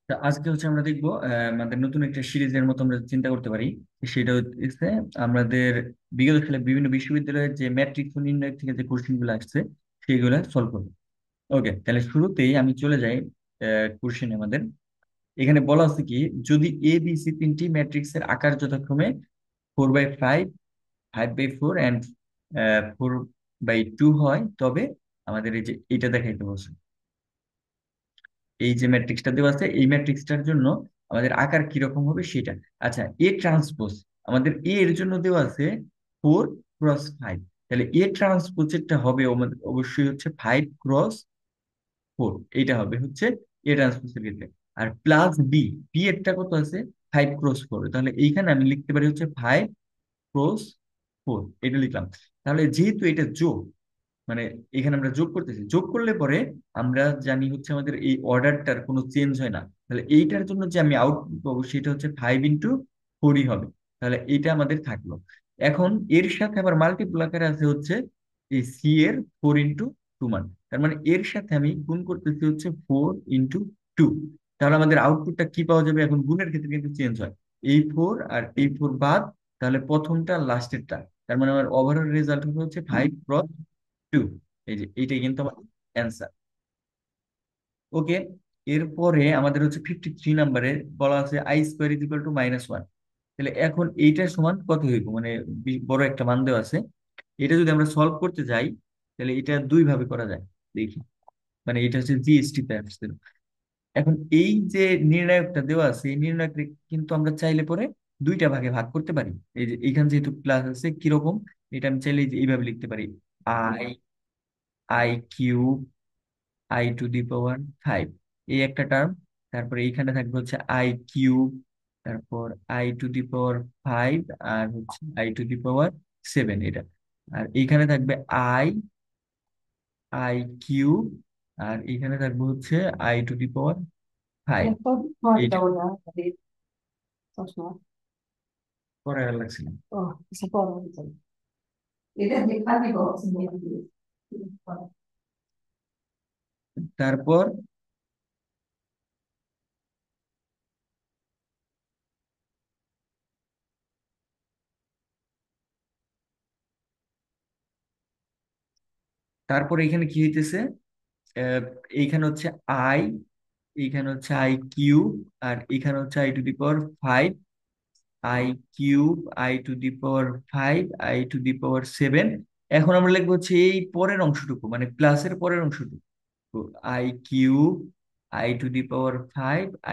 তা আজকে হচ্ছে আমরা দেখবো আমাদের নতুন একটা সিরিজের মতো আমরা চিন্তা করতে পারি। সেটা হচ্ছে আমাদের বিগত সালে বিভিন্ন বিশ্ববিদ্যালয়ের যে ম্যাট্রিক্স নির্ণয় থেকে যে কোশ্চেন গুলো আসছে সেইগুলো সলভ করবো। ওকে, তাহলে শুরুতেই আমি চলে যাই কোশ্চেনে আমাদের। এখানে বলা আছে কি, যদি এ বি সি তিনটি ম্যাট্রিক্সের আকার যথাক্রমে 4/5, 5/4 অ্যান্ড 4/2 হয়, তবে আমাদের এই যে এটা দেখাইতে বলছে। এই যে ম্যাট্রিক্সটা দেওয়া আছে এই ম্যাট্রিক্সটার জন্য আমাদের আকার কিরকম হবে সেটা। আচ্ছা, এ ট্রান্সপোজ আমাদের এ এর জন্য দেওয়া আছে 4x5। তাহলে এ ট্রান্সপোজেরটা হবে অবশ্যই হচ্ছে 5x4। এইটা হবে হচ্ছে এ ট্রান্সপোজের ক্ষেত্রে। আর প্লাস বি, বি এরটা কত আছে? 5x4। তাহলে এইখানে আমি লিখতে পারি হচ্ছে 5x4, এটা লিখলাম। তাহলে যেহেতু এটা যোগ, মানে এখানে আমরা যোগ করতেছি, যোগ করলে পরে আমরা জানি হচ্ছে আমাদের এই অর্ডারটার কোনো চেঞ্জ হয় না। তাহলে এইটার জন্য যে আমি আউটপুট পাবো সেটা হচ্ছে 5x4ই হবে। তাহলে এইটা আমাদের থাকলো। এখন এর সাথে আবার মাল্টিপল আকারে আছে হচ্ছে এই সি এর 4x2 মান। তার মানে এর সাথে আমি গুণ করতেছি হচ্ছে 4x2। তাহলে আমাদের আউটপুটটা কি পাওয়া যাবে? এখন গুণের ক্ষেত্রে কিন্তু চেঞ্জ হয়, এই 4 আর এই 4 বাদ, তাহলে প্রথমটা লাস্টেরটা। তার মানে আমার ওভারঅল রেজাল্ট হবে হচ্ছে 5x2। এই যে এইটাই কিন্তু আমার অ্যান্সার। ওকে, এরপরে আমাদের হচ্ছে 53 নম্বরে বলা আছে i² = -1। তাহলে এখন এইটার সমান কত হইব, মানে বড় একটা মান দেওয়া আছে। এটা যদি আমরা সলভ করতে যাই তাহলে এটা দুই ভাবে করা যায়। দেখি, মানে এটা হচ্ছে জিএসটি তে আসছে। এখন এই যে নির্ণায়কটা দেওয়া আছে এই নির্ণায়ককে কিন্তু আমরা চাইলে পরে দুইটা ভাগে ভাগ করতে পারি। এই যে এখানে যেহেতু প্লাস আছে কিরকম, এটা আমি চাইলে এই যে এইভাবে লিখতে পারি, আই i³ i⁵ এই একটা টার্ম। তারপরে এইখানে থাকবে হচ্ছে i³, তারপর i⁵ আর হচ্ছে i⁵ এটা। আর এইখানে থাকবে i³ আর এইখানে থাকবে হচ্ছে i⁵। Laptop এইটা guarda ora, so. পরে আর লাগছে না। Oh, questa povera. Ed è dei fatti cose, তারপর তারপর এখানে কি হইতেছে? আহ, এইখানে হচ্ছে আই, এইখানে হচ্ছে i³ আর এখানে হচ্ছে i⁵, i⁵, i⁵, এখন আমরা লিখবো হচ্ছে এই পরের অংশটুকু, মানে প্লাসের পরের অংশটুকু, i³ i⁵,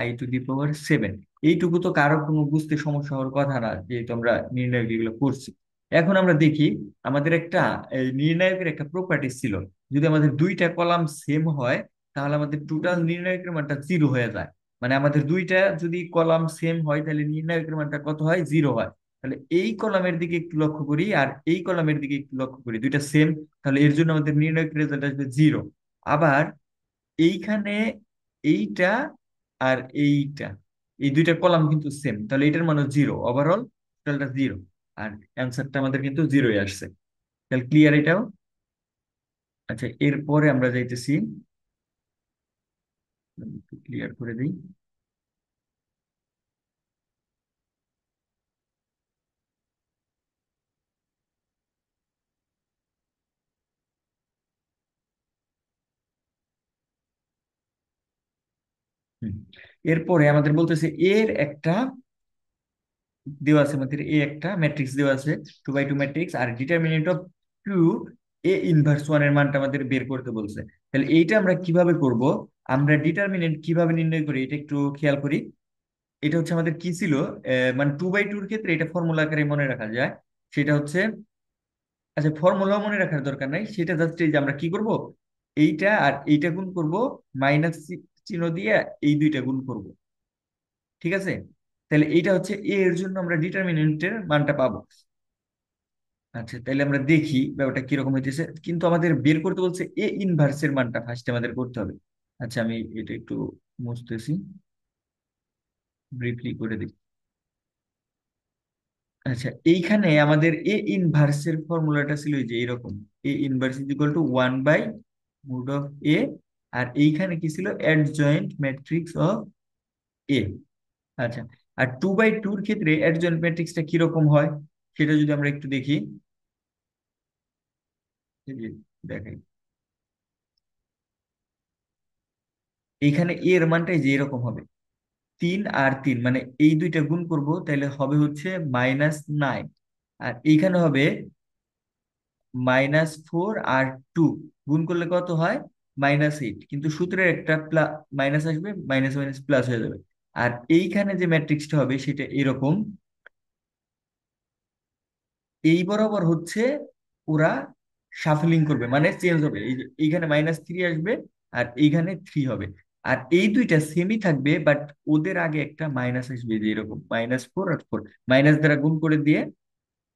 i⁵, এইটুকু তো কারো কোনো বুঝতে সমস্যা হওয়ার কথা না, যেহেতু আমরা নির্ণায়ক এগুলো করছি। এখন আমরা দেখি, আমাদের একটা এই নির্ণায়কের একটা প্রপার্টি ছিল। যদি আমাদের দুইটা কলাম সেম হয় তাহলে আমাদের টোটাল নির্ণায়কের মানটা 0 হয়ে যায়। মানে আমাদের দুইটা যদি কলাম সেম হয় তাহলে নির্ণায়কের মানটা কত হয়? 0 হয়। তাহলে এই কলামের দিকে একটু লক্ষ্য করি আর এই কলামের দিকে একটু লক্ষ্য করি, দুইটা সেম, তাহলে এর জন্য আমাদের নির্ণায়ক রেজাল্ট আসবে 0। আবার এইখানে এইটা আর এইটা, এই দুইটা কলাম কিন্তু সেম, তাহলে এটার মানে 0, ওভারঅল টোটালটা 0। আর অ্যান্সারটা আমাদের কিন্তু 0ই আসছে। তাহলে ক্লিয়ার এটাও? আচ্ছা, এরপরে আমরা যাইতেছি, ক্লিয়ার করে দিই। হুম। এরপরে আমাদের বলতেছে এর একটা দেওয়া আছে, আমাদের এ একটা ম্যাট্রিক্স দেওয়া আছে, 2x2 matrix, R determinant of 2 A−1 এর মানটা আমাদের বের করতে বলছে। তাহলে এইটা আমরা কিভাবে করব? আমরা ডিটারমিনেন্ট কিভাবে নির্ণয় করি এটা একটু খেয়াল করি। এটা হচ্ছে আমাদের কি ছিল, মানে 2x2 ক্ষেত্রে এটা ফর্মুলা আকারে মনে রাখা যায়। সেটা হচ্ছে, আচ্ছা ফর্মুলা মনে রাখার দরকার নাই, সেটা জাস্ট এই যে আমরা কি করব, এইটা আর এইটা গুণ করব, মাইনাস চিহ্ন দিয়ে এই দুইটা গুণ করব। ঠিক আছে? তাহলে এইটা হচ্ছে এ এর জন্য আমরা ডিটারমিনেন্টের মানটা পাবো। আচ্ছা, তাহলে আমরা দেখি ব্যাপারটা কিরকম হইতেছে, কিন্তু আমাদের বের করতে বলছে এ ইনভার্সের মানটা ফার্স্টে আমাদের করতে হবে। আচ্ছা, আমি এটা একটু মুছতেছি, ব্রিফলি করে দিই। আচ্ছা, এইখানে আমাদের এ ইনভার্সের ফর্মুলাটা ছিল এই যে এরকম, A−1/√A। আর এইখানে কি ছিল? অ্যাডজয়েন্ট ম্যাট্রিক্স অফ এ। আচ্ছা, আর 2/2 এর ক্ষেত্রে অ্যাডজয়েন্ট ম্যাট্রিক্সটা কিরকম হয় সেটা যদি আমরা একটু দেখি। এই যে দেখাই, এইখানে এর মানটাই যে এরকম হবে, 3 আর 3, মানে এই দুইটা গুণ করব তাহলে হবে হচ্ছে -9, আর এইখানে হবে -4 আর 2 গুণ করলে কত হয়, -8, কিন্তু সূত্রের একটা মাইনাস আসবে, মাইনাস মাইনাস প্লাস হয়ে যাবে। আর এইখানে যে ম্যাট্রিক্সটা হবে সেটা এরকম, এই বরাবর হচ্ছে ওরা শাফলিং করবে, মানে চেঞ্জ হবে, এই যে এইখানে -3 আসবে আর এইখানে 3 হবে, আর এই দুইটা সেমই থাকবে, বাট ওদের আগে একটা মাইনাস আসবে, যে এরকম -4 আর 4, মাইনাস দ্বারা গুণ করে দিয়ে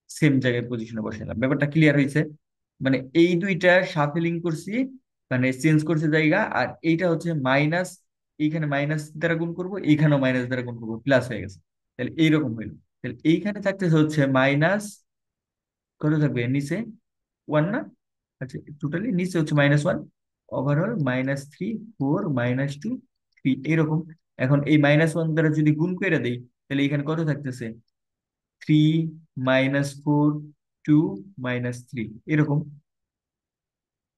সেম জায়গায় পজিশনে বসালাম। ব্যাপারটা ক্লিয়ার হয়েছে? মানে এই দুইটা শাফলিং করছি, মানে চেঞ্জ করছে জায়গা, আর এইটা হচ্ছে মাইনাস, এইখানে মাইনাস দ্বারা গুণ করব, এইখানেও মাইনাস দ্বারা গুণ করবো, প্লাস হয়ে গেছে। তাহলে এইরকম হইলো। তাহলে এইখানে থাকতেছে হচ্ছে মাইনাস, কত থাকবে নিচে, 1 না? আচ্ছা, টোটালি নিচে হচ্ছে -1, ওভারঅল -3, 4, -2, 3 এরকম। এখন এই -1 দ্বারা যদি গুণ করে দেই, তাহলে এখানে কত থাকতেছে, 3, -4, 2, -3 এরকম।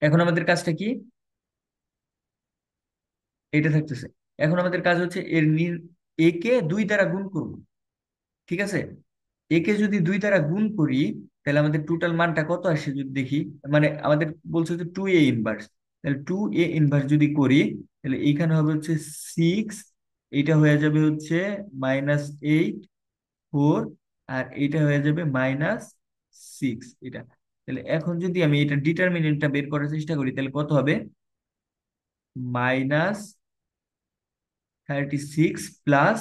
এখন আমাদের কাজটা কি, এটা থাকতেছে। এখন আমাদের কাজ হচ্ছে একে 2 দ্বারা গুণ করব, ঠিক আছে? একে যদি 2 দ্বারা গুণ করি, তাহলে আমাদের টোটাল মানটা কত আসে যদি দেখি। মানে আমাদের বলছে যে 2a ইনভার্স, তাহলে 2a ইনভার্স যদি করি, তাহলে এইখানে হবে হচ্ছে 6, এইটা হয়ে যাবে হচ্ছে -8, 4, আর এইটা হয়ে যাবে -6 এটা। তাহলে এখন যদি আমি এটা ডিটারমিনেন্টটা বের করার চেষ্টা করি, তাহলে কত হবে, -36 প্লাস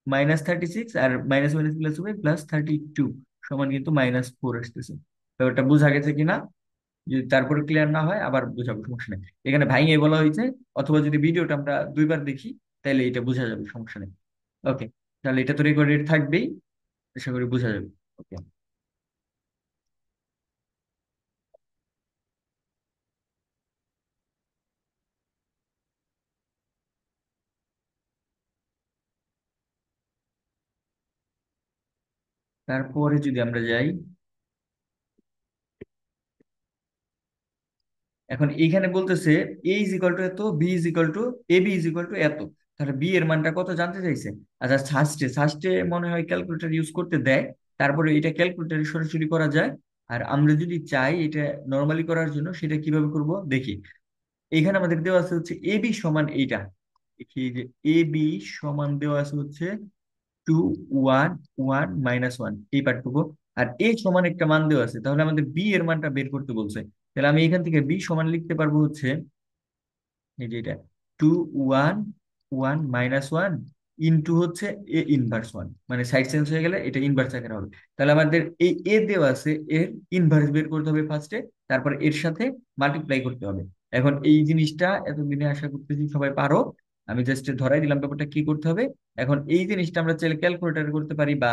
-36, আর মাইনাস মাইনাস প্লাস হবে +32, সমান কিন্তু -4 আসতেছে। ব্যাপারটা বোঝা গেছে কিনা? যদি তারপরে ক্লিয়ার না হয় আবার বোঝাবো, সমস্যা নেই। এখানে ভাইঙে বলা হয়েছে, অথবা যদি ভিডিওটা আমরা 2বার দেখি তাহলে এটা বোঝা যাবে, সমস্যা নেই। ওকে, তাহলে এটা তো রেকর্ডেড থাকবেই, আশা করি বোঝা যাবে। ওকে, তারপরে যদি আমরা যাই, এখন এইখানে বলতেছে এ ইজ ইকুয়াল টু এত, B is equal to, A B is equal to এত। তাহলে বি এর মানটা কত জানতে চাইছে। আচ্ছা, ফার্স্টে ফার্স্টে মনে হয় ক্যালকুলেটর ইউজ করতে দেয়, তারপরে এটা ক্যালকুলেটরে সরাসরি করা যায়। আর আমরা যদি চাই এটা নর্মালি করার জন্য, সেটা কিভাবে করব দেখি। এখানে আমাদের দেওয়া আছে হচ্ছে এ বি সমান এইটা, দেখি যে এ বি সমান দেওয়া আছে হচ্ছে 2, 1, 1, -1, এই পার্টটুকু। আর এ সমান একটা মান দেওয়া আছে, তাহলে আমাদের বি এর মানটা বের করতে বলছে। তাহলে আমি এখান থেকে বি সমান লিখতে পারবো হচ্ছে, এই যে এটা 2, 1, 1, -1 ইন্টু হচ্ছে A−1, মানে সাইড চেঞ্জ হয়ে গেলে এটা ইনভার্স আকারে হবে। তাহলে আমাদের এই এ দেওয়া আছে, এর ইনভার্স বের করতে হবে ফার্স্টে, তারপর এর সাথে মাল্টিপ্লাই করতে হবে। এখন এই জিনিসটা এতদিনে আশা করতেছি সবাই পারো, আমি জাস্ট ধরাই দিলাম ব্যাপারটা কি করতে হবে। এখন এই জিনিসটা আমরা চাইলে ক্যালকুলেটারে করতে পারি, বা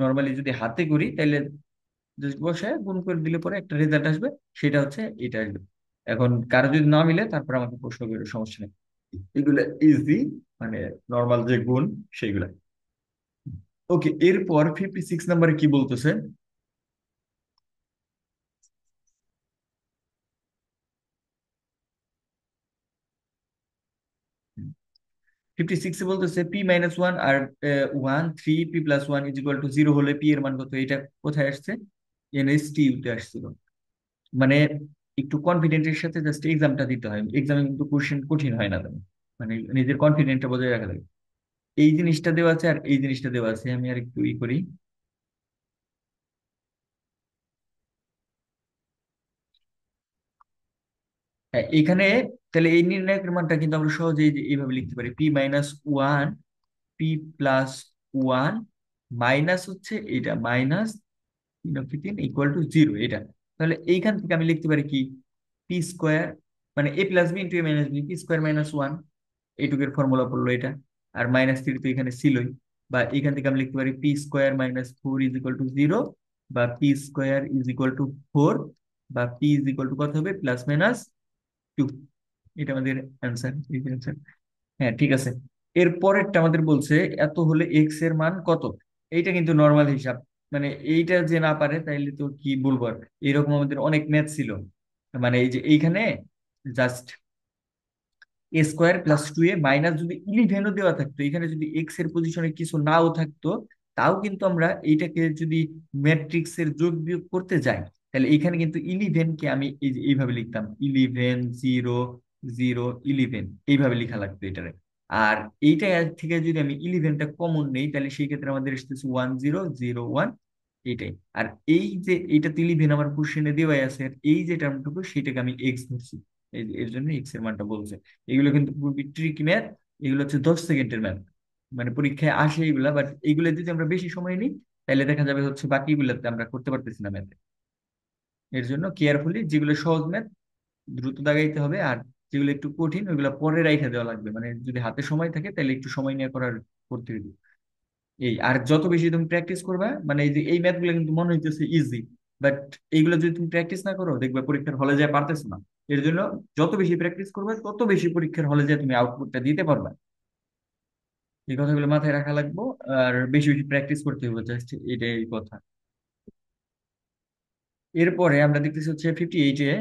নর্মালি যদি হাতে করি তাহলে জাস্ট বসে গুণ করে দিলে পরে একটা রেজাল্ট আসবে, সেটা হচ্ছে এটা আসবে। এখন কারো যদি না মিলে তারপর আমাকে প্রশ্ন করে, সমস্যা নেই, এগুলা ইজি, মানে নর্মাল যে গুণ সেগুলা। ওকে, এরপর 56 নম্বরে কি বলতেছে। 56 বলতেছে P-1 আর 3P+1 = 0 হলে পি এর মান কত, এটা কোথায় আসছে, NSTU তে আসছিল। মানে একটু কনফিডেন্টের সাথে জাস্ট এক্সামটা দিতে হয়, এক্সামে কিন্তু কোশ্চেন কঠিন হয় না তেমন। মানে নিজের কনফিডেন্টটা বজায় রাখা লাগে। এই জিনিসটা দেওয়া আছে আর এই জিনিসটা দেওয়া আছে, আমি আর একটু করি। হ্যাঁ, এখানে তাহলে এই নির্ণায়কের মানটা কিন্তু আমরা সহজেই যে এইভাবে লিখতে পারি, P-1, P+1 মাইনাস হচ্ছে এটা -3 = 0, এটা। তাহলে এইখান থেকে আমি লিখতে পারি কি, P² মানে A+B × A−B, P² - 1, এইটুকের ফর্মুলা পড়লো এটা। আর -3 তো এখানে ছিলই। বা এখান থেকে আমি লিখতে পারি P² - 4 = 0, বা P² = 4, বা P কত হবে, +-2। এটা আমাদের অ্যান্সার, হ্যাঁ ঠিক আছে। এর পরেরটা আমাদের বলছে এত হলে এক্স এর মান কত। এইটা কিন্তু নর্মাল হিসাব, মানে এইটা যে না পারে তাইলে তো কি বলবো আর। এরকম আমাদের অনেক ম্যাথ ছিল, মানে এই যে এইখানে just a square plus two A minus যদি ইলেভেনও দেওয়া থাকতো, এখানে যদি এক্স এর পজিশনে কিছু নাও থাকতো, তাও কিন্তু আমরা এইটাকে যদি ম্যাট্রিক্স এর যোগ বিয়োগ করতে যাই, তাহলে এখানে কিন্তু ইলেভেন কে আমি এই যে এইভাবে লিখতাম, ইলেভেন জিরো জিরো ইলেভেন, এইভাবে লেখা লাগতো এটারে। আর এইটা থেকে যদি আমি ইলেভেনটা কমন নেই, তাহলে সেই ক্ষেত্রে আমাদের আসতেছে ওয়ান জিরো জিরো ওয়ান, এইটাই। আর এই যে এইটা ইলেভেন আমার কোশ্চেনে দেওয়াই আছে, আর এই যে টার্মটুকু সেটাকে আমি এক্স ধরছি, এর জন্য এক্স এর মানটা বলছে। এগুলো কিন্তু খুবই ট্রিকি ম্যাথ, এগুলো হচ্ছে 10 সেকেন্ডের ম্যাথ, মানে পরীক্ষায় আসে এগুলা। বাট এগুলো যদি আমরা বেশি সময় নিই, তাহলে দেখা যাবে হচ্ছে বাকিগুলোতে আমরা করতে পারতেছি না ম্যাথে। এর জন্য কেয়ারফুলি যেগুলো সহজ ম্যাথ দ্রুত দাগাইতে হবে, আর যেগুলো একটু কঠিন ওইগুলো পরে রাইখা দেওয়া লাগবে, মানে যদি হাতে সময় থাকে তাহলে একটু সময় নিয়ে করার করতে হবে। এই আর যত বেশি তুমি প্র্যাকটিস করবে, মানে এই যে এই ম্যাথ গুলো কিন্তু মনে হইতেছে ইজি, বাট এইগুলো যদি তুমি প্র্যাকটিস না করো, দেখবে পরীক্ষার হলে যায় পারতেছো না। এর জন্য যত বেশি প্র্যাকটিস করবে তত বেশি পরীক্ষার হলে যায় তুমি আউটপুটটা দিতে পারবে। এই কথাগুলো মাথায় রাখা লাগবে। আর বেশি বেশি প্র্যাকটিস করতে হবে, জাস্ট এটাই কথা। এরপরে আমরা দেখতেছি হচ্ছে 58 এ,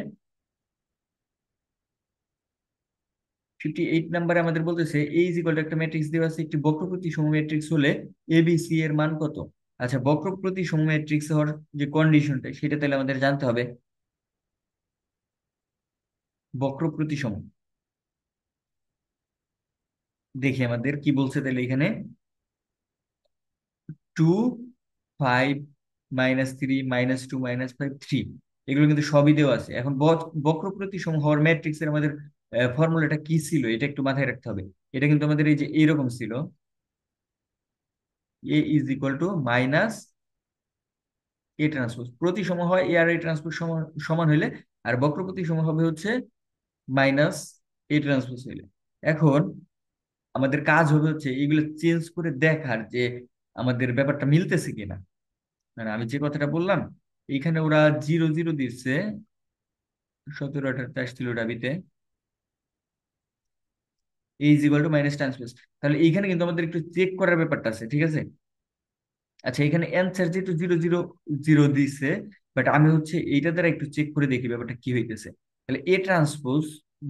58 নাম্বারে আমাদের বলতেছে এই ইজ ইকুয়াল টু একটা ম্যাট্রিক্স দেওয়া আছে, একটি বক্রপ্রতি সম ম্যাট্রিক্স হলে এবিসি এর মান কত। আচ্ছা, বক্রপ্রতি সম ম্যাট্রিক্স হওয়ার যে কন্ডিশনটা সেটা তাহলে আমাদের জানতে হবে। বক্রপ্রতি সম, দেখি আমাদের কি বলছে তাহলে এখানে। 2 5 -3 -2 -5 3, এগুলো কিন্তু সবই দেওয়া আছে। এখন বক্রপ্রতি সম হওয়ার ম্যাট্রিক্স এর আমাদের ফর্মুলাটা কি ছিল এটা একটু মাথায় রাখতে হবে। এটা কিন্তু আমাদের এই যে এইরকম ছিল, A is equal to minus A transpose, প্রতিসম হয় এ আর এ ট্রান্সপোজ সমান সমান হইলে, আর বক্রপ্রতি সম হবে হচ্ছে মাইনাস এ ট্রান্সপোজ হইলে। এখন আমাদের কাজ হবে হচ্ছে এইগুলো চেঞ্জ করে দেখার যে আমাদের ব্যাপারটা মিলতেছে কিনা। মানে আমি যে কথাটা বললাম, এইখানে ওরা জিরো জিরো দিচ্ছে 17 18 ছিল ডাবিতে, এই is equal to minus transpose. তাহলে এইখানে কিন্তু আমাদের একটু চেক করার ব্যাপারটা আছে, ঠিক আছে। আচ্ছা, এখানে অ্যান্সার যেহেতু জিরো জিরো জিরো দিছে, বাট আমি হচ্ছে এইটা দ্বারা একটু চেক করে দেখি ব্যাপারটা কি হইতেছে। তাহলে এ ট্রান্সপোজ,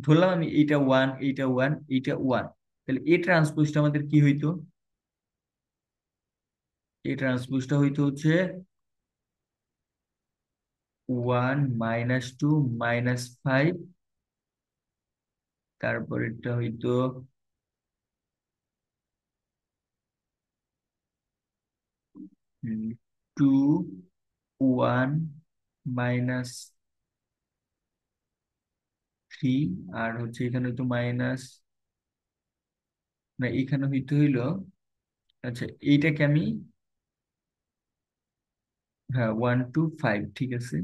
ধরলাম আমি এইটা ওয়ান এইটা ওয়ান এইটা ওয়ান, তাহলে এ ট্রান্সপোজটা আমাদের কি হইতো, এ ট্রান্সপোজটা হইতো হচ্ছে 1 -2 -5, তারপর এটা হইতো 2 1 -3, আর হচ্ছে এখানে হইতো মাইনাস, না এখানে হইতে হইলো, আচ্ছা এইটাকে আমি, হ্যাঁ 1 2 5, ঠিক আছে,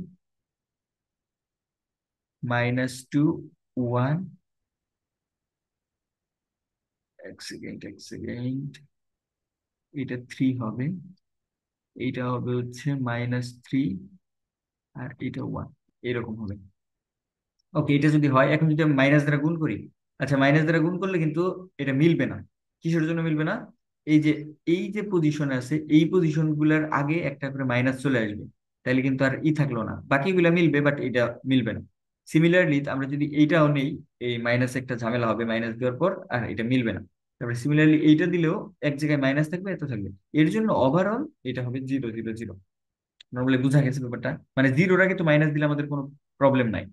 -2 1, এক সেকেন্ড এক সেকেন্ড, এটা থ্রি হবে, এইটা হবে হচ্ছে -3, আর এটা ওয়ান, এরকম হবে। ওকে, এটা যদি হয়, এখন যদি আমি মাইনাস দ্বারা গুণ করি, আচ্ছা মাইনাস দ্বারা গুণ করলে কিন্তু এটা মিলবে না। কিসের জন্য মিলবে না? এই যে এই যে পজিশন আছে, এই পজিশন গুলার আগে একটা করে মাইনাস চলে আসবে, তাহলে কিন্তু আর ই থাকলো না, বাকিগুলা মিলবে বাট এটা মিলবে না। সিমিলারলি আমরা যদি এইটাও নেই, এই মাইনাস একটা ঝামেলা হবে মাইনাস দেওয়ার পর, আর এটা মিলবে না। তারপরে সিমিলারলি এইটা দিলেও এক জায়গায় মাইনাস থাকবে, এত থাকবে। এর জন্য ওভারঅল এটা হবে জিরো জিরো জিরো। নর্মালি বোঝা গেছে ব্যাপারটা, মানে জিরোর আগে তো মাইনাস দিলে আমাদের কোনো প্রবলেম নাই,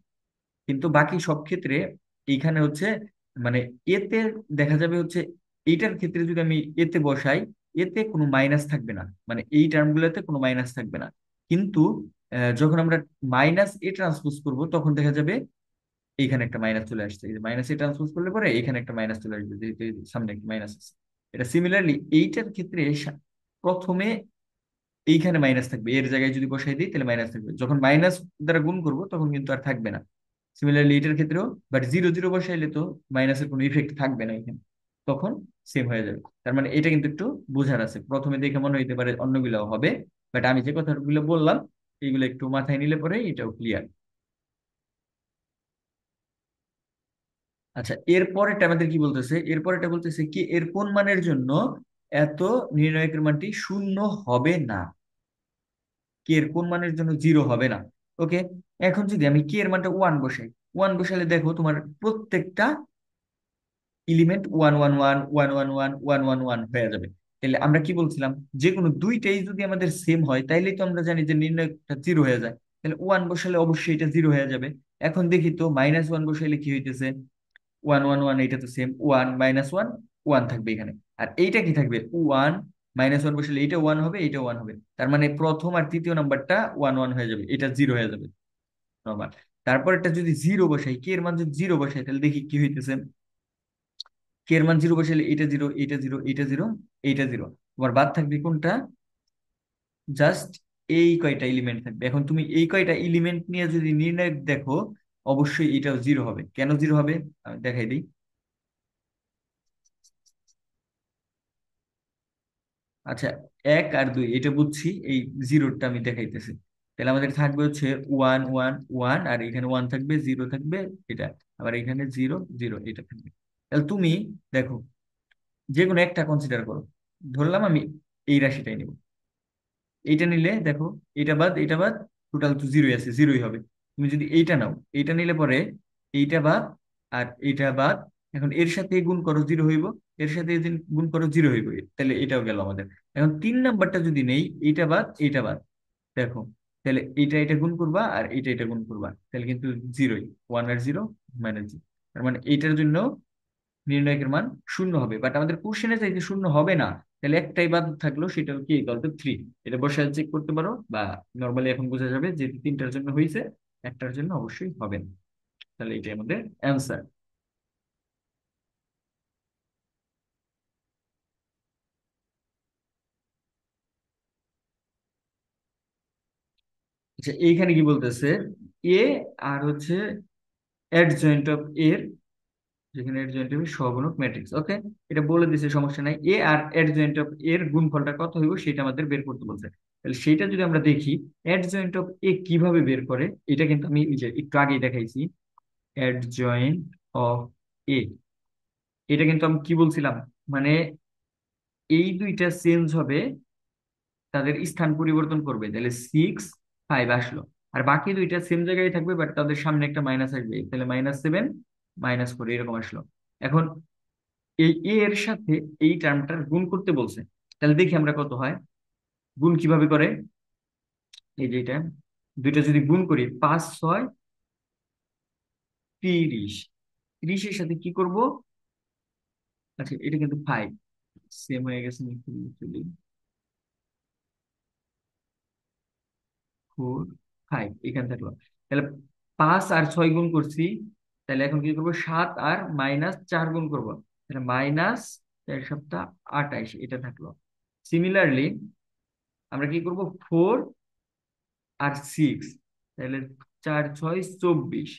কিন্তু বাকি সব ক্ষেত্রে এইখানে হচ্ছে, মানে এতে দেখা যাবে হচ্ছে, এইটার ক্ষেত্রে যদি আমি এতে বসাই, এতে কোনো মাইনাস থাকবে না, মানে এই টার্মগুলোতে কোনো মাইনাস থাকবে না। কিন্তু যখন আমরা মাইনাস এ ট্রান্সপোজ করব, তখন দেখা যাবে এইখানে একটা মাইনাস চলে আসছে, এই মাইনাস এ ট্রান্সপোজ করলে পরে এখানে একটা মাইনাস চলে আসবে, যেহেতু এই সামনে একটা মাইনাস আছে। এটা সিমিলারলি এইটার ক্ষেত্রে প্রথমে এইখানে মাইনাস থাকবে, এর জায়গায় যদি বসাই দিই তাহলে মাইনাস থাকবে, যখন মাইনাস দ্বারা গুণ করব তখন কিন্তু আর থাকবে না। সিমিলারলি এটার ক্ষেত্রেও, বাট জিরো জিরো বসাইলে তো মাইনাসের কোনো ইফেক্ট থাকবে না এখানে, তখন সেম হয়ে যাবে। তার মানে এটা কিন্তু একটু বোঝার আছে, প্রথমে দেখে মনে হইতে পারে অন্যগুলো হবে, বাট আমি যে কথাগুলো বললাম এইগুলো একটু মাথায় নিলে পরে এটাও ক্লিয়ার। আচ্ছা, এরপরেটা আমাদের কি বলতেছে, এরপরেটা বলতেছে কি এর কোন মানের জন্য এত নির্ণায়কের মানটি শূন্য হবে না, কে এর কোন মানের জন্য জিরো হবে না। ওকে, এখন যদি আমি কে এর মানটা ওয়ান বসাই, ওয়ান বসালে দেখো তোমার প্রত্যেকটা element one one one one one one one one one হয়ে যাবে। তাহলে আমরা কি বলছিলাম, যে কোনো দুইটাই যদি আমাদের সেম হয় তাইলেই তো আমরা জানি যে নির্ণয়টা জিরো হয়ে যায়। তাহলে ওয়ান বসালে অবশ্যই এটা জিরো হয়ে যাবে। এখন দেখি তো মাইনাস ওয়ান বসাইলে কি হইতেছে, ওয়ান ওয়ান ওয়ান, এটা তো same, one minus one one থাকবে এখানে। আর এইটা কি থাকবে, ওয়ান মাইনাস ওয়ান বসালে এইটা ওয়ান হবে, এইটা ওয়ান হবে, তার মানে প্রথম আর তৃতীয় নাম্বারটা ওয়ান ওয়ান হয়ে যাবে, এটা জিরো হয়ে যাবে নর্মাল। তারপর এটা যদি জিরো বসাই, কে এর মান যদি জিরো বসাই তাহলে দেখি কি হইতেছে, কে এর মান জিরো বসালে এটা জিরো, এটা জিরো, এটা জিরো, এইটা জিরো, তোমার বাদ থাকবে কোনটা, জাস্ট এই কয়টা এলিমেন্ট থাকবে। এখন তুমি এই কয়টা এলিমেন্ট নিয়ে যদি নির্ণয় দেখো, অবশ্যই এটাও জিরো হবে। কেন জিরো হবে আমি দেখাই দিই। আচ্ছা, এক আর দুই এটা বুঝছি, এই জিরোটা আমি দেখাইতেছি। তাহলে আমাদের থাকবে হচ্ছে ওয়ান ওয়ান ওয়ান, আর এখানে ওয়ান থাকবে, জিরো থাকবে, এটা আবার এখানে জিরো জিরো এটা থাকবে। তাহলে তুমি দেখো, যে কোনো একটা কনসিডার করো, ধরলাম আমি এই রাশিটাই নিব, এইটা নিলে দেখো, এটা বাদ এটা বাদ, টোটাল তো জিরোই আছে, জিরোই হবে। তুমি যদি এইটা নাও, এইটা নিলে পরে এইটা বাদ আর এইটা বাদ, এখন এর সাথে গুণ করো জিরো হইব, এর সাথে যদি গুণ করো জিরো হইব, তাহলে এটাও গেল আমাদের। এখন তিন নাম্বারটা যদি নেই, এইটা বাদ এইটা বাদ, দেখো, তাহলে এইটা এটা গুণ করবা আর এইটা এটা গুণ করবা, তাহলে কিন্তু জিরোই, ওয়ান আর জিরো মাইনাস জিরো, তার মানে এইটার জন্য নির্ণায়কের মান শূন্য হবে। বাট আমাদের কোশ্চেনে চাইছে শূন্য হবে না, তাহলে একটাই বাদ থাকলো, সেটা কি ইকুয়াল টু থ্রি। এটা বসে চেক করতে পারো, বা নর্মালি এখন বোঝা যাবে যে তিনটার জন্য হয়েছে, একটার জন্য অবশ্যই হবে না। তাহলে এটাই আমাদের অ্যান্সার। আচ্ছা, এইখানে কি বলতেছে, এ আর হচ্ছে অ্যাডজয়েন্ট অফ এর, যেখানে অ্যাডজয়েন্ট হবে সহগুণক ম্যাট্রিক্স। ওকে, এটা বলে দিছে, সমস্যা নাই। এ আর অ্যাডজয়েন্ট অফ এর গুণফলটা কত হইব সেটা আমাদের বের করতে বলছে। তাহলে সেটা যদি আমরা দেখি, অ্যাডজয়েন্ট অফ এ কিভাবে বের করে, এটা কিন্তু আমি এই যে একটু আগেই দেখাইছি। অ্যাডজয়েন্ট অফ এ, এটা কিন্তু আমি কি বলছিলাম, মানে এই দুইটা চেঞ্জ হবে, তাদের স্থান পরিবর্তন করবে, তাহলে সিক্স ফাইভ আসলো। আর বাকি দুইটা সেম জায়গায় থাকবে, বাট তাদের সামনে একটা মাইনাস আসবে, তাহলে মাইনাস সেভেন মাইনাস ফোর এরকম আসলো। এখন এই এ এর সাথে এই টার্মটার গুণ করতে বলছে, তাহলে দেখি আমরা কত হয়। গুণ কিভাবে করে, এই যে এটা, দুইটা যদি গুণ করি, পাঁচ ছয় তিরিশ, তিরিশের সাথে কি করব, আচ্ছা এটা কিন্তু ফাইভ, সেম হয়ে গেছে, ফোর ফাইভ এখানে থাকলো। তাহলে পাঁচ আর ছয় গুণ করছি, তাহলে এখন কি করবো, সাত আর মাইনাস চার গুণ করব, তাহলে মাইনাস চার সপ্তাহ আটাইশ এটা থাকলো। সিমিলারলি আমরা কি করব, ফোর আর সিক্স, তাহলে চার ছয় চব্বিশ,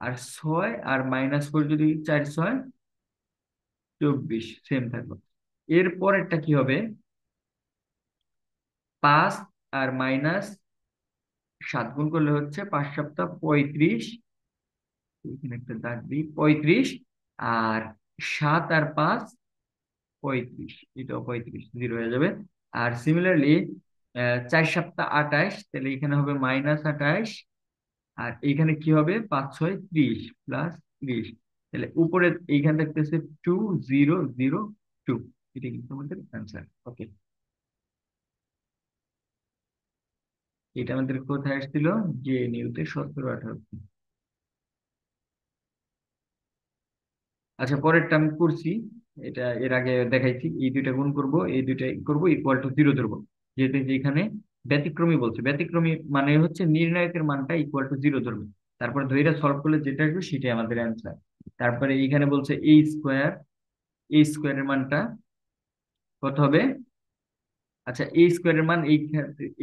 আর ছয় আর মাইনাস ফোর যদি চার ছয় চব্বিশ সেম থাকলো। এর পরেরটা কি হবে, পাঁচ আর মাইনাস সাত গুণ করলে হচ্ছে পাঁচ সপ্তাহ পঁয়ত্রিশ, এখানে একটা দাগ দিই, পঁয়ত্রিশ, আর সাত আর পাঁচ পঁয়ত্রিশ, এটাও পঁয়ত্রিশ, জিরো হয়ে যাবে। আর সিমিলারলি চার সপ্তাহ আঠাশ, তাহলে এখানে হবে মাইনাস আঠাশ, আর এইখানে কি হবে, পাঁচ ছয় ত্রিশ প্লাস ত্রিশ, তাহলে উপরে এইখানে থাকতেছে টু জিরো জিরো টু। এটা কিন্তু আমাদের অ্যান্সার। ওকে, এটা আমাদের কোথায় আসছিল, যে নিউতে 17-18। আচ্ছা, পরেরটা আমি করছি, এটা এর আগে দেখাইছি, এই দুইটা গুণ করব, এই দুইটা করব, ইকুয়াল টু জিরো ধরবো, যেহেতু যেখানে ব্যতিক্রমী বলছে, ব্যতিক্রমী মানে হচ্ছে নির্ণায়কের মানটা ইকুয়াল টু জিরো ধরবে, তারপরে ধইরা সলভ করলে যেটা আসবে সেটাই আমাদের অ্যান্সার। তারপরে এইখানে বলছে এই স্কোয়ার, এই স্কোয়ারের মানটা কত হবে। আচ্ছা, এই স্কোয়ারের মান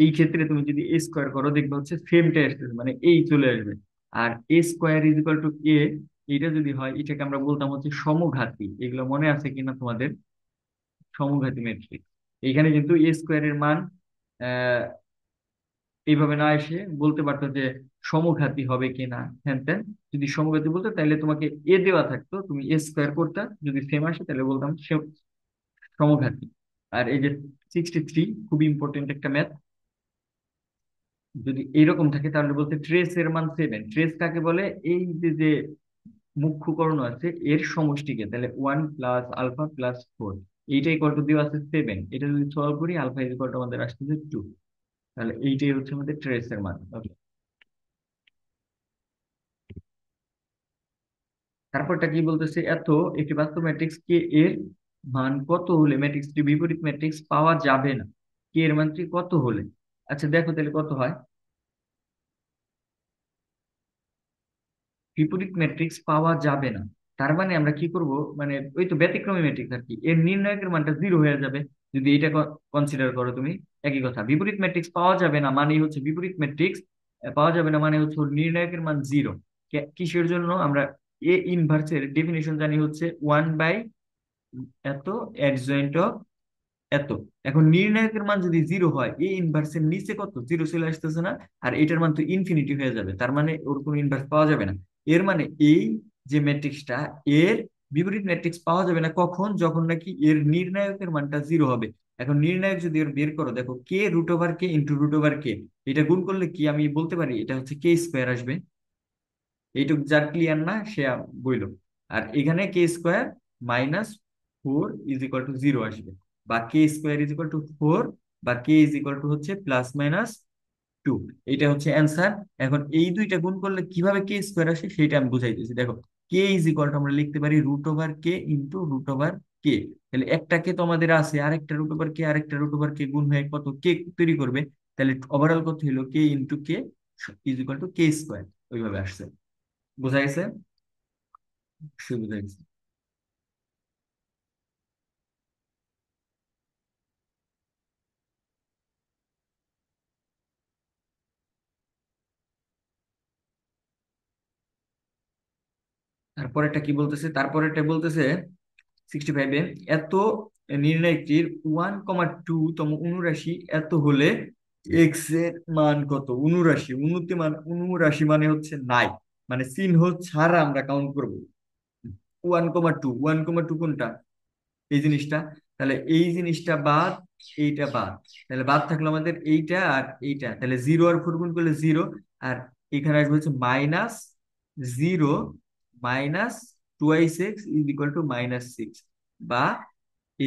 এই ক্ষেত্রে তুমি যদি এ স্কোয়ার করো, দেখবে হচ্ছে সেমটা আসতেছে, মানে এই চলে আসবে। আর এ স্কোয়ার ইজ ইকুয়াল টু এ, এটা যদি হয়, এটাকে আমরা বলতাম হচ্ছে সমঘাতী। এগুলো মনে আছে কিনা তোমাদের, সমঘাতী ম্যাট্রিক্স। এইখানে কিন্তু এ স্কোয়ারের মান আহ এইভাবে না এসে বলতে পারতো যে সমঘাতী হবে কিনা, হ্যান ত্যান। যদি সমঘাতী বলতো তাহলে তোমাকে এ দেওয়া থাকতো, তুমি এ স্কোয়ার করতা, যদি সেম আসে তাহলে বলতাম সে সমঘাতী। আর এই যে 63, খুব ইম্পর্টেন্ট একটা ম্যাথ, যদি এইরকম থাকে তাহলে বলতে ট্রেস এর মান 7। ট্রেস কাকে বলে? এই যে যে মুখ্য কর্ণ আছে এর সমষ্টিকে, তাহলে 1 প্লাস আলফা প্লাস 4, এইটা ইকুয়াল টু দেওয়া আছে 7। এটা যদি সলভ করি আলফা ইকুয়াল টু আমাদের আসতেছে 2। তাহলে এইটাই হচ্ছে আমাদের ট্রেস এর মান। Okay. তারপরটা কি বলতেছে, এত একটি বাস্তব ম্যাট্রিক্স কে এর মান কত হলে ম্যাট্রিক্সটি বিপরীত ম্যাট্রিক্স পাওয়া যাবে না? কে এর মানটি কত হলে? আচ্ছা দেখো তাহলে কত হয়। বিপরীত ম্যাট্রিক্স পাওয়া যাবে না, তার মানে আমরা কি করব, মানে ওই তো ব্যতিক্রমী ম্যাট্রিক্স আর কি, এর নির্ণায়কের মানটা 0 হয়ে যাবে। যদি এটা কনসিডার করো তুমি, একই কথা। বিপরীত ম্যাট্রিক্স পাওয়া যাবে না মানে হচ্ছে বিপরীত ম্যাট্রিক্স পাওয়া যাবে না মানে হচ্ছে ওর নির্ণায়কের মান 0। কিসের জন্য? আমরা এ ইনভার্সের ডেফিনিশন জানি হচ্ছে 1 বাই এত অ্যাডজয়েন্ট এত। এখন নির্ণায়কের মান যদি 0 হয়, এই ইনভার্সের নিচে কত 0 চলে আসতেছে না? আর এটার মান তো ইনফিনিটি হয়ে যাবে, তার মানে ওর কোনো ইনভার্স পাওয়া যাবে না। এর মানে এই যে ম্যাট্রিক্সটা, এর বিপরীত ম্যাট্রিক্স পাওয়া যাবে না কখন? যখন নাকি এর নির্ণায়কের মানটা 0 হবে। এখন নির্ণায়ক যদি এর বের করো, দেখো কে রুট ওভার কে ইন্টু রুট ওভার কে, এটা গুণ করলে কি আমি বলতে পারি এটা হচ্ছে কে স্কোয়ার আসবে। এইটুক যার ক্লিয়ার না সে বইল। আর এখানে কে স্কোয়ার -4 = 0 আসবে, বা কে স্কোয়ার = 4, বা কে হচ্ছে +-2। এটা হচ্ছে অ্যান্সার। এখন এই দুইটা গুণ করলে কিভাবে কে স্কোয়ার আসে সেটা আমি বুঝাইতেছি। দেখো কে আমরা লিখতে পারি রুট ওভার কে ইন্টু রুট ওভার কে। তাহলে একটা কে তো আমাদের আছে, আরেকটা রুট ওভার কে, আরেকটা রুট ওভার কে গুণ হয়ে কত কে তৈরি করবে। তাহলে ওভারঅল কত হলো কে ইন্টু কে কে স্কোয়ার। ওইভাবে আসছে। বোঝা গেছে? অবশ্যই বোঝা গেছে। তারপরেরটা কি বলতেছে? তারপরেরটা বলতেছে 65-এ, এত নির্ণয়টির 1,2 তম অনুরাশি এত হলে এক্স এর মান কত? অনুরাশি, উন্নতি মান, অনুরাশি মানে হচ্ছে নাই, মানে চিহ্ন ছাড়া আমরা কাউন্ট করব। 1,2 কোনটা? এই জিনিসটা। তাহলে এই জিনিসটা বাদ, এইটা বাদ। তাহলে বাদ থাকলো আমাদের এইটা আর এইটা, তাহলে 0 আর 4 গুণ করলে 0। আর এখানে আসবে হচ্ছে -0 -2x = -6, বা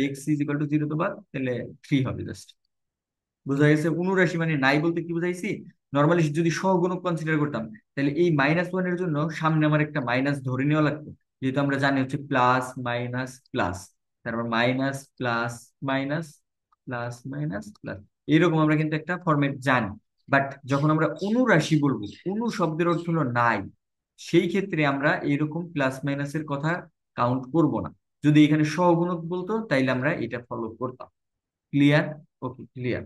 x = 0 তো বাদ, তাহলে 3 হবে জাস্ট। বোঝা গেছে? অনুরাশি মানে নাই বলতে কি বুঝাইছি? নর্মালি যদি সহগুণক কনসিডার করতাম, তাহলে এই -1 এর জন্য সামনে আমার একটা মাইনাস ধরে নেওয়া লাগতো, যেহেতু আমরা জানি হচ্ছে প্লাস মাইনাস প্লাস, তারপর minus plus minus plus minus plus, এরকম আমরা কিন্তু একটা ফরম্যাট জানি। বাট যখন আমরা অনুরাশি বলবো, অনু শব্দের অর্থ হলো নাই, সেই ক্ষেত্রে আমরা এরকম প্লাস মাইনাসের কথা কাউন্ট করব না। যদি এখানে সহগুণক বলতো তাইলে আমরা এটা ফলো করতাম। ক্লিয়ার? ওকে, ক্লিয়ার।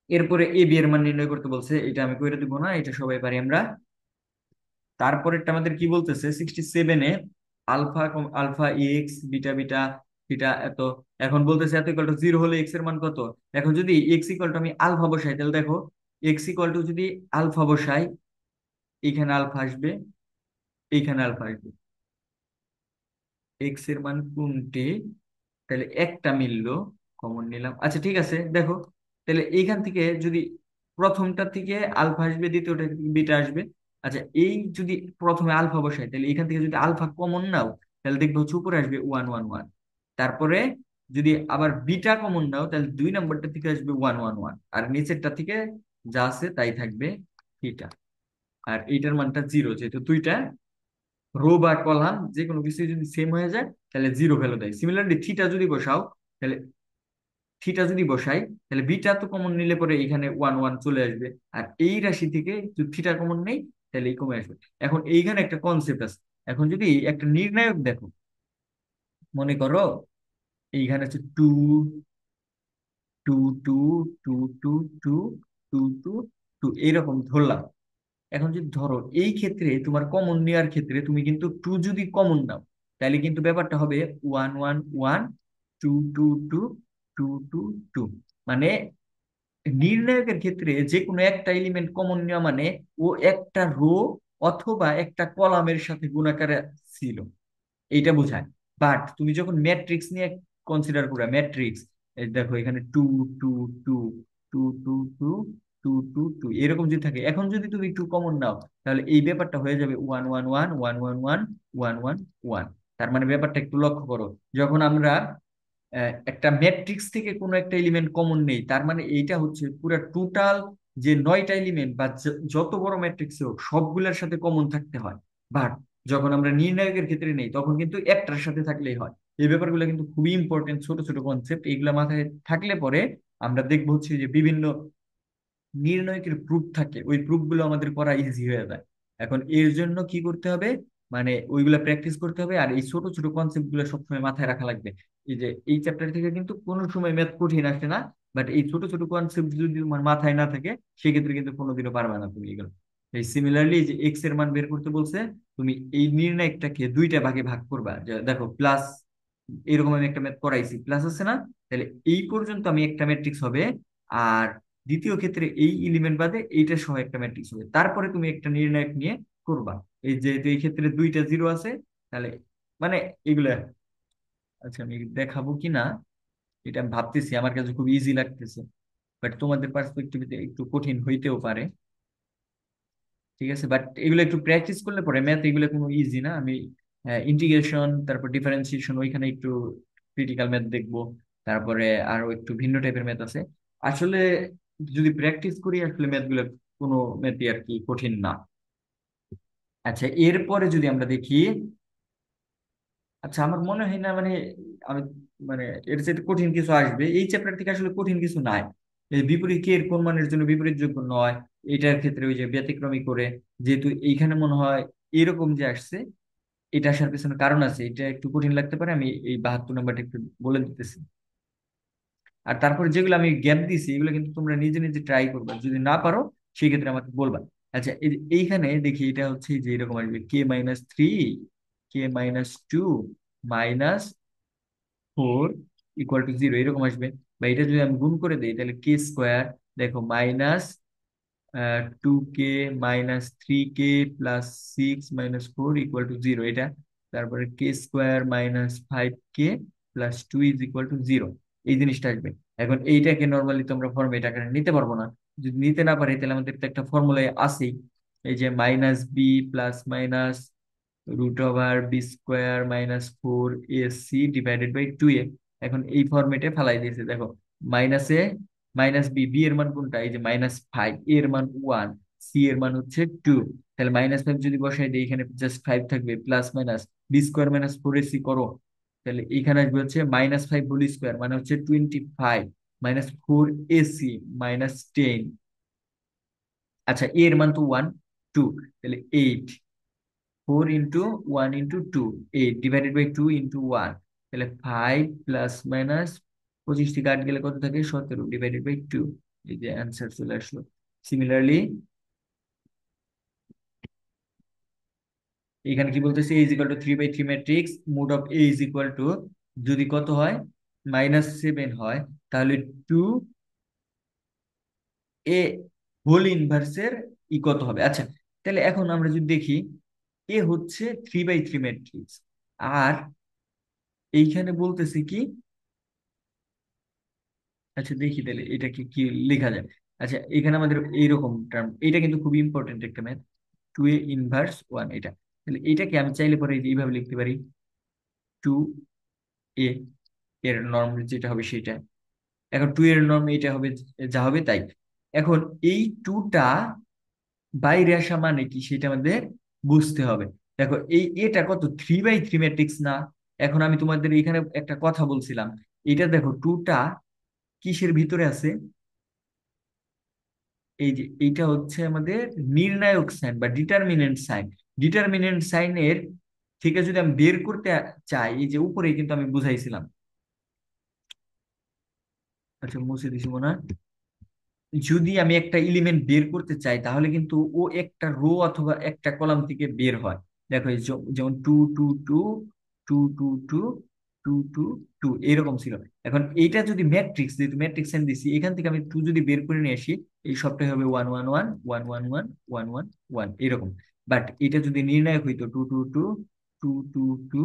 এরপরে এ বি এর মান নির্ণয় করতে বলছে, এটা আমি কইরে দিব না, এটা সবাই পারি আমরা। তারপরেরটা আমাদের কি বলতেছে 67-এ, alpha alpha x beta beta beta এত। এখন বলতেছে এত ইকুয়াল টু 0 হলে এক্স এর মান কত? এখন যদি এক্স ইকুয়াল টু আমি আলফা বসাই, তাহলে দেখো এক্স ইকুয়াল টু যদি আলফা বসাই, এখানে আলফা আসবে, এইখানে আলফা আসবে। এক্স এর মান কোনটি? তাহলে একটা মিললো, কমন নিলাম। আচ্ছা ঠিক আছে, দেখো তাহলে এইখান থেকে যদি প্রথমটা থেকে আলফা আসবে, দ্বিতীয়টা থেকে বিটা আসবে। আচ্ছা এই যদি প্রথমে আলফা বসাই, তাহলে এখান থেকে যদি আলফা কমন নাও, তাহলে দেখবে হচ্ছে উপরে আসবে 1 1 1। তারপরে যদি আবার বিটা কমন নাও, তাহলে 2 নম্বরটা থেকে আসবে 1 1 1, আর নিচেরটা থেকে যা আছে তাই থাকবে থিটা। আর এইটার মানটা 0, যেহেতু দুইটা রো বা কলাম যে কোনো কিছু যদি সেম হয়ে যায় তাহলে 0 ভ্যালু দেয়। সিমিলারলি থিটা যদি বসাও, তাহলে থিটা যদি বসাই, তাহলে বিটা তো কমন নিলে পরে এখানে 1 1 চলে আসবে। আর এই রাশি থেকে যদি থিটা কমন নেই, তাহলে এই কমে আসবে। এখন এইখানে একটা কনসেপ্ট আছে। এখন যদি একটা নির্ণায়ক দেখো, মনে করো এইখানে হচ্ছে two two two two two two two two two এইরকম ধরলাম। এখন যদি ধরো এই ক্ষেত্রে তোমার কমন নেওয়ার ক্ষেত্রে তুমি কিন্তু 2 যদি কমন নাও, তাহলে কিন্তু ব্যাপারটা হবে 1 1 1 2 2 2 2 2 2। মানে নির্ণায়কের ক্ষেত্রে যে কোনো একটা এলিমেন্ট কমন নেওয়া মানে ও একটা রো অথবা একটা কলামের সাথে গুণাকারে ছিল, এইটা বোঝায়। বাট তুমি যখন ম্যাট্রিক্স নিয়ে কনসিডার করবে, ম্যাট্রিক্স, দেখো এখানে two two two two two two two two two এরকম যদি থাকে, এখন যদি তুমি টু কমন নাও তাহলে এই ব্যাপারটা হয়ে যাবে one one one one one one one one one. তার মানে ব্যাপারটা একটু লক্ষ্য করো, যখন আমরা একটা ম্যাট্রিক্স থেকে কোনো একটা এলিমেন্ট কমন নেই, তার মানে এইটা হচ্ছে পুরো টোটাল যে 9টা এলিমেন্ট বা যত বড় ম্যাট্রিক্স হোক সবগুলোর সাথে কমন থাকতে হয়। বাট যখন আমরা নির্ণায়কের ক্ষেত্রে নেই তখন কিন্তু একটার সাথে থাকলেই হয়। এই ব্যাপারগুলো কিন্তু খুবই ইম্পর্টেন্ট, ছোট ছোট কনসেপ্ট, এইগুলা মাথায় থাকলে পরে আমরা দেখবো হচ্ছে যে বিভিন্ন নির্ণয়কের প্রুফ থাকে, ওই প্রুফ গুলো আমাদের করা ইজি হয়ে যায়। এখন এর জন্য কি করতে হবে, মানে ওইগুলা প্র্যাকটিস করতে হবে, আর এই ছোট ছোট কনসেপ্ট গুলো সবসময় মাথায় রাখা লাগবে। এই যে এই চ্যাপ্টার থেকে কিন্তু কোনো সময় ম্যাথ কঠিন আসে না, বাট এই ছোট ছোট কনসেপ্ট যদি তোমার মাথায় না থাকে সেক্ষেত্রে কিন্তু কোনোদিনও পারবে না তুমি এগুলো। এই সিমিলারলি যে এক্স এর মান বের করতে বলছে, তুমি এই নির্ণয়কটাকে দুইটা ভাগে ভাগ করবা, যে দেখো প্লাস, এরকম আমি একটা ম্যাথ করাইছি, প্লাস আছে না, তাহলে এই পর্যন্ত আমি একটা ম্যাট্রিক্স হবে, আর দ্বিতীয় ক্ষেত্রে এই এলিমেন্ট বাদে এইটা সহ একটা ম্যাট্রিক্স হবে, তারপরে তুমি একটা নির্ণায়ক নিয়ে করবা। এই যেহেতু এই ক্ষেত্রে দুইটা জিরো আছে, তাহলে মানে এগুলা, আচ্ছা আমি দেখাবো কি না এটা আমি ভাবতেছি, আমার কাছে খুব ইজি লাগতেছে, বাট তোমাদের পার্সপেক্টিভে একটু কঠিন হইতেও পারে। ঠিক আছে, বাট এগুলো একটু প্র্যাকটিস করলে পরে ম্যাথ এগুলো কোনো ইজি না। আমি ইন্টিগ্রেশন, তারপর ডিফারেন্সিয়েশন, ওইখানে একটু ক্রিটিক্যাল ম্যাথ দেখবো, তারপরে আরো একটু ভিন্ন টাইপের ম্যাথ আছে। আসলে যদি প্র্যাকটিস করি আসলে ম্যাথ গুলো কোনো ম্যাথই আর কি কঠিন না। আচ্ছা এরপরে যদি আমরা দেখি, আচ্ছা আমার মনে হয় না মানে আমি মানে এর চাইতে কঠিন কিছু আসবে এই চ্যাপ্টার থেকে, আসলে কঠিন কিছু নাই। এই বিপরীত কে এর কোন মানের জন্য বিপরীত যোগ্য নয়, এটার ক্ষেত্রে ওই যে ব্যতিক্রমী করে, যেহেতু এইখানে মনে হয় এরকম যে আসছে, এটা আসার পেছনে কারণ আছে, এটা একটু কঠিন লাগতে পারে, আমি এই 72 নাম্বারটা একটু বলে দিতেছি। আর তারপরে যেগুলো আমি গ্যাপ দিছি এগুলো কিন্তু তোমরা নিজে নিজে ট্রাই করবে, যদি না পারো সেই ক্ষেত্রে আমাকে বলবা। আচ্ছা এইখানে দেখি এটা হচ্ছে যে এরকম আসবে k-3, k-2 -4 = 0 এরকম আসবে। বা এটা যদি আমি গুণ করে দিই তাহলে কে স্কোয়ার, দেখো -2k - 3k + 6 - 4 = 0 এটা। তারপরে k² - 5k + 2 = 0, এই জিনিসটা আসবে। এখন এইটাকে নর্মালি তোমরা ফর্মেট আকারে নিতে পারবো না, যদি নিতে না পারি তাহলে আমাদের তো একটা ফর্মুলায় আছেই, এই যে -b + -√b² - 4ac/2a। এখন এই ফরম্যাটে ফালাই দিয়েছে, দেখো মাইনাসে বি, বি এর মান কোনটা, এই যে -5, এর মান 1, সি এর মান হচ্ছে 2, তাহলে -5 যদি বসাই দিই এখানে জাস্ট 5 থাকবে, প্লাস মাইনাস b² - 4ac করো, তাহলে এখানে আসবে হচ্ছে -5 হোল স্কোয়ার মানে হচ্ছে 25, -4ac -10। আচ্ছা এর মান তো 1, 2, তাহলে 8, 4 × 1 × 2, 8 / 2 × 1, তাহলে 5 ± 25 থেকে 8 গেলে কত থাকে, 17 / 2, এই যে অ্যান্সার চলে আসলো। সিমিলারলি এখানে কি বলতেছে, a = 3/3 matrix, mode of a = যদি কত হয়, -7 হয়, তাহলে 2a হোল ইনভার্সের কত হবে। আচ্ছা তাহলে এখন আমরা যদি দেখি, এ হচ্ছে 3/3 ম্যাট্রিক্স, আর এইখানে বলতেছে কি, আচ্ছা দেখি তাহলে এটা কি কি লেখা যায়। আচ্ছা এখানে আমাদের এইরকম টার্ম, এটা কিন্তু খুব ইম্পর্টেন্ট একটা ম্যাথ, 2a−1 এটা। তাহলে এটাকে আমি চাইলে পরে এই যে এইভাবে লিখতে পারি, 2a এর নর্ম যেটা হবে সেটা, এখন 2 এর নর্ম এটা হবে, যা হবে তাই। এখন এই টুটা বাইরে আসা মানে কি সেটা আমাদের বুঝতে হবে। দেখো এই এটা কত, 3/3 ম্যাট্রিক্স না। এখন আমি তোমাদের এখানে একটা কথা বলছিলাম, এটা দেখো টুটা কিসের ভিতরে আছে, এই যে এইটা হচ্ছে আমাদের নির্ণায়ক সাইন বা ডিটারমিনেন্ট সাইন। ডিটারমিনেন্ট সাইনের থেকে যদি আমি বের করতে চাই, এই যে উপরে কিন্তু আমি বুঝাইছিলাম, আচ্ছা মুছে দিছি মনে হয়। যদি আমি একটা এলিমেন্ট বের করতে চাই তাহলে কিন্তু ও একটা রো অথবা একটা কলাম থেকে বের হয়। দেখো এই যেমন two two two two two two two two two two এরকম ছিল। এখন এইটা যদি ম্যাট্রিক্স, যেহেতু ম্যাট্রিক্স এন দিছি, এখান থেকে আমি টু যদি বের করে নিয়ে আসি, এই সবটাই হবে one one one one one one one one one এরকম। বাট এটা যদি নির্ণায়ক হইতো two two two two two two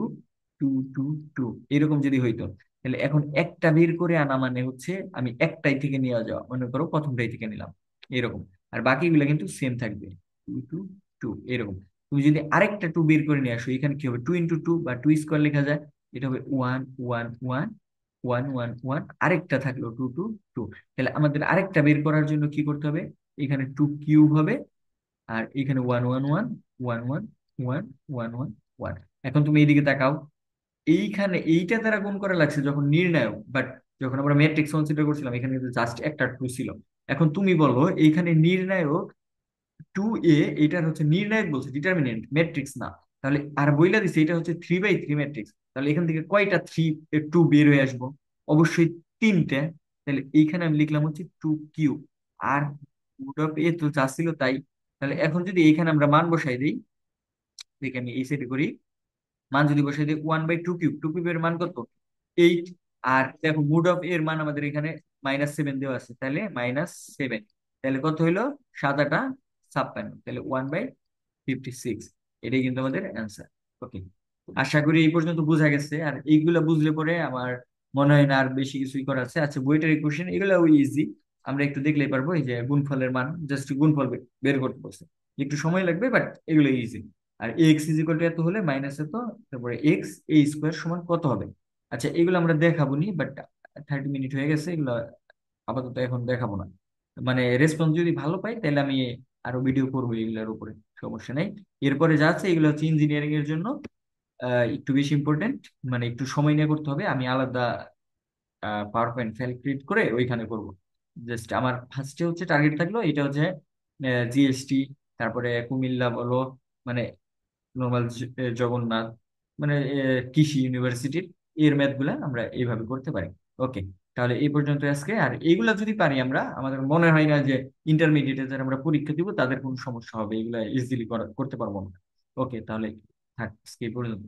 two two two এরকম যদি হইতো, তাহলে এখন একটা বের করে আনা মানে হচ্ছে আমি একটাই থেকে নিয়ে যাওয়া, মনে করো প্রথমটাই থেকে নিলাম এরকম। আর বাকিগুলো কিন্তু সেম থাকবে, টু টু টু এরকম। তুমি যদি আরেকটা টু বের করে নিয়ে আসো, এখানে কি হবে, টু ইন্টু টু বা টু স্কোয়ার লেখা যায়, এটা হবে one one one one one one, আরেকটা থাকলো টু টু টু। তাহলে আমাদের আরেকটা বের করার জন্য কি করতে হবে, এখানে টু কিউব হবে, আর এখানে one one one one one one one one one. এখন তুমি এইদিকে তাকাও, এইখানে এইটা দ্বারা গুণ করা লাগছে যখন নির্ণায়ক, বাট যখন আমরা ম্যাট্রিক্স কনসিডার করছিলাম এখানে কিন্তু জাস্ট একটা টু ছিল। এখন তুমি বলো এইখানে নির্ণায়ক টু এ, এটার হচ্ছে নির্ণায়ক বলছে, ডিটারমিনেন্ট ম্যাট্রিক্স না। তাহলে আর বইলা দিছে এটা হচ্ছে থ্রি বাই থ্রি ম্যাট্রিক্স, তাহলে এখান থেকে কয়টা থ্রি টু বের হয়ে আসবো, অবশ্যই তিনটে। তাহলে এইখানে আমি লিখলাম হচ্ছে টু কিউ। আর রুট অফ এ তো যা ছিল তাই। তাহলে এখন যদি এইখানে আমরা মান বসাই দিই, দেখে আমি এই সাইডে করি, মান যদি বসাই দিই one by two cube, two কিউবের মান কত, এইট। আর দেখো মুড অফ এর মান আমাদের এখানে -7 দেওয়া আছে, তাহলে -7, তাহলে কত হইলো, 7 8 56, তাহলে 1/56। এটাই কিন্তু আমাদের অ্যান্সার। ওকে, আশা করি এই পর্যন্ত বোঝা গেছে। আর এইগুলা বুঝলে পরে আমার মনে হয় না আর বেশি কিছুই করা আছে। আচ্ছা, বইটার ইকুয়েশন এগুলো ওই ইজি, আমরা একটু দেখলেই পারবো। এই যে গুণফলের মান, জাস্ট গুণফল বের করতে বলছে, একটু সময় লাগবে বাট এগুলো ইজি। আর এক্স ইজ ইকুয়াল টু এত হলে মাইনাস এত, তারপরে এক্স এ স্কোয়ার সমান কত হবে। আচ্ছা, এগুলো আমরা দেখাবো নি, বাট 30 মিনিট হয়ে গেছে, এগুলো আপাতত এখন দেখাবো না। মানে রেসপন্স যদি ভালো পাই তাহলে আমি আরো ভিডিও করবো এগুলোর উপরে, সমস্যা নেই। এরপরে যা আছে এগুলো হচ্ছে ইঞ্জিনিয়ারিং এর জন্য একটু বেশি ইম্পর্টেন্ট, মানে একটু সময় নিয়ে করতে হবে। আমি আলাদা পাওয়ার পয়েন্ট ফাইল ক্রিয়েট করে ওইখানে করব। জাস্ট আমার ফার্স্টে হচ্ছে টার্গেট থাকলো এটা হচ্ছে জিএসটি, তারপরে কুমিল্লা বলো, মানে নর্মাল জগন্নাথ, মানে কৃষি ইউনিভার্সিটির এর ম্যাথ গুলা আমরা এইভাবে করতে পারি। ওকে, তাহলে এই পর্যন্ত আজকে। আর এইগুলা যদি পারি আমরা, আমাদের মনে হয় না যে ইন্টারমিডিয়েটে যারা আমরা পরীক্ষা দিব তাদের কোনো সমস্যা হবে, এগুলা ইজিলি করতে পারবো আমরা। ওকে, তাহলে থাক আজকে এই পর্যন্ত।